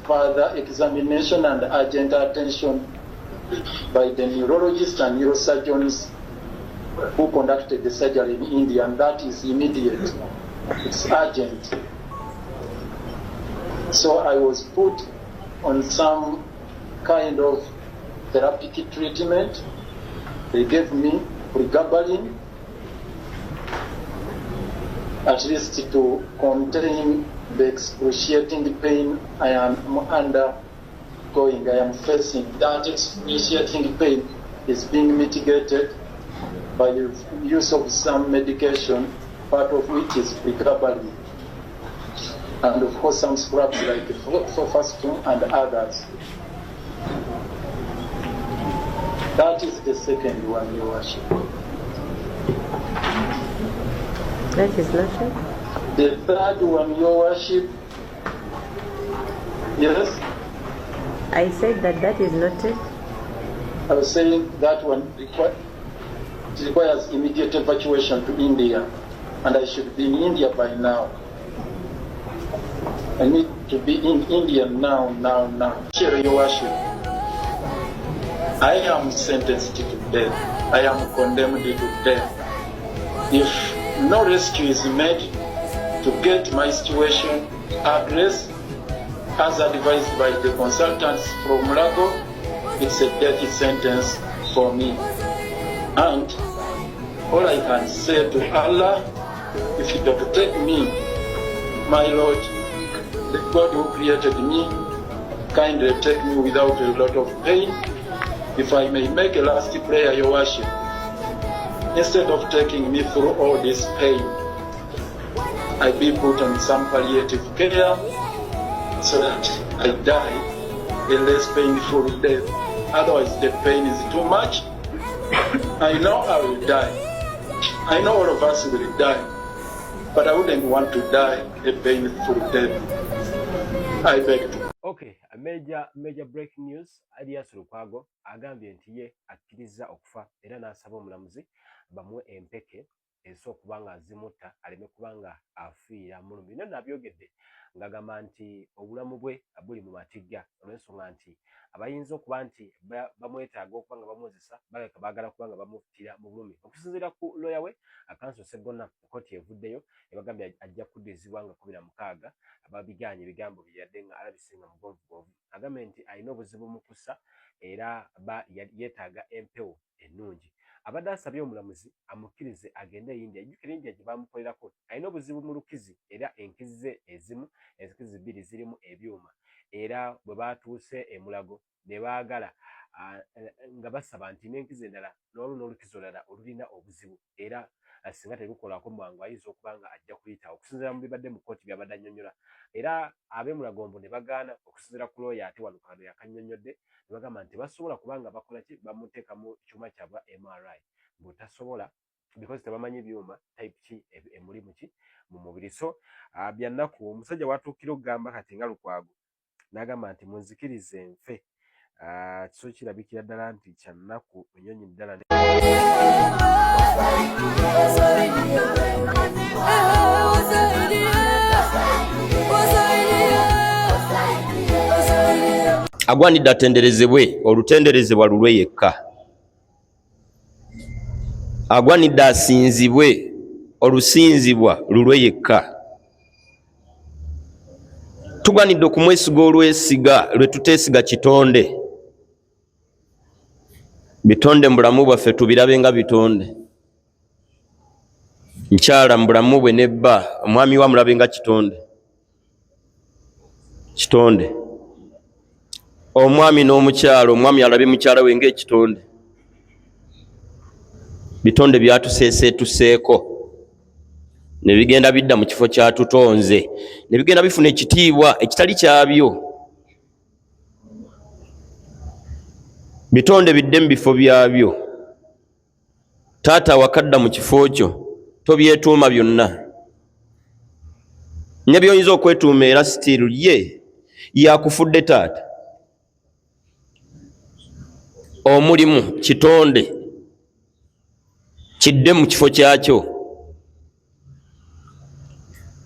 further examination and urgent attention by the neurologists and neurosurgeons who conducted the surgery in India, and that is immediate. It's urgent. So I was put on some kind of therapeutic treatment. They gave me pregabalin, at least to contain the excruciating pain I am undergoing. I am facing. That excruciating pain is being mitigated by the use of some medication, part of which is pregabalin, and of course some scrubs like Fofastum and others. That is the second one, Your Worship. That is Lordship. The third one, Your Worship. Yes? I said that is noted. I was saying that one requires immediate evacuation to India, and I should be in India by now. I need to be in India now. Share, Your Worship. I am sentenced to death. I am condemned to death. If no rescue is made to get my situation addressed as advised by the consultants from Lago, it's a death sentence for me. And all I can say to Allah, if you don't take me, my Lord, the God who created me, kindly take me without a lot of pain. If I may make a last prayer, Your Worship, instead of taking me through all this pain, I be put on some palliative care so that I die a less painful death. Otherwise, the pain is too much. I know I will die. I know all of us will die, but I wouldn't want to die a painful death. I beg to. Okay, a major breaking news. Alias Lukwago agambye nti ye akkiriza okufa era n'asaba omulamuzi bamuwe empeke ez'okubanga azimuta aleme kubanga afiira mulumbi. Bino nabyogedde ng'agamba nti obulamu bwe buli mu matigga olw'ensonga nti abayinza okuba nti bamwetaaga okuba nga bamuwozesa baleka baagala kuba nga bamuttira mu bulumi. Okusinziira ku lawyer we Akanso Sseggona kkooti evuddeyo ebagambye ajja kuddizibwa nga 16 ababiganye ebigambo bye yadde nga alabisinga mugonvugonvu. Agambye nti alina obuzibu mu kussa era yeetaaga empewo ennungi. Abadde asabye omulamuzi amukkirize agende e India. Ejjukira India gye baamukolerako alina obuzibu mu lukizi era enkizi ze ezimu enkizi 2 zirimu ebyuma era bwe baatuuse e Mulago ne baagala nga basaba nti n'enkizi endala n'olukizi olulala olulina obuzibu era singa terukolako mwangu ayinza okuba nga ajja kuyitawo okusinziira mu bibadde mu kkooti byabadde annyonnyola. Era ab'e Mulagombo ne bagaana okusinziira ku looya ate wano kano yakannyonnyodde ne bagamba nti basobola kubanga bakola ki bamuteeka mu kyuma kyabwa MRI bw'otasobola because tebamanyi byuma type ki emuli mu mubiri. So byannaku omusajja watuukira okugamba kati nga Lukwago n'agamba nti munzikirize nfe. Kiso kirabikira ddala nti kyannaku ennyonyi ddala. Agwanidde atenderezebwe olutenderezebwa lulwe yekka. Agwanidde asinzibwe olusinzibwa lulwe yekka. Tugwanidde okumwesiga olwesiga lwe tuteesiga kitonde. Bitonde mu bulamu bwaffe tubirabe nga bitonde. Nkyala mu bulamu bwe nebba omwami wa mulabe nga kitonde. Kitonde. Omwami n'omukyalo omwami alabe mukyala we ng'ekitonde. Bitonde byatuseeseetuseeko ne bigenda bidda mu kifo kyatutonze ne bigenda bifuna ekitiibwa ekitali kyabyo. Bitonde bidde mu bifo byabyo. Taata wakadda mu kifo kyo tobyetuuma byonna. Ne by'oyinza okwetuuma era sitiiru ye yakufudde taata. Omulimu kitonde kidde mu kifo kyakyo.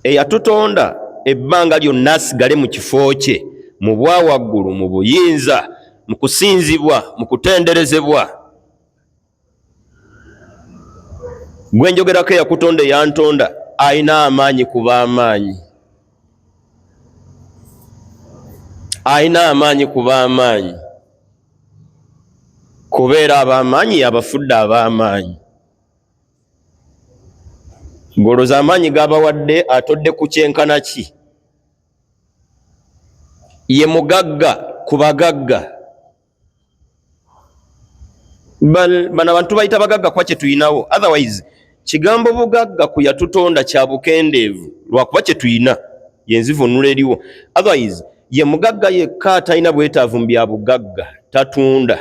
Eyatutonda ebbanga lyonna asigale mu kifo kye mu bwawaggulu, mu buyinza, mu kusinzibwa, mu kutenderezebwa. Gwe njogerako eyakutonda eyantonda ayina amaanyi kuba amaanyi. Ayina amaanyi kuba amaanyi. Kubeera ab'amaanyi abafudde ab'amaanyi. Goloza amaanyi g'abawadde atodde ku kyenkana ki? Ye mugagga ku bagagga. Bano abantu bayita bagagga kwa kye tuyinawo. Otherwise kigambo bugagga ku yatutonda kya bukendeevu lwakuba kye tuyina yenzivunula eriwo. Otherwise ye mugagga yekka atalina bwetaavu mu bya bugagga tatunda.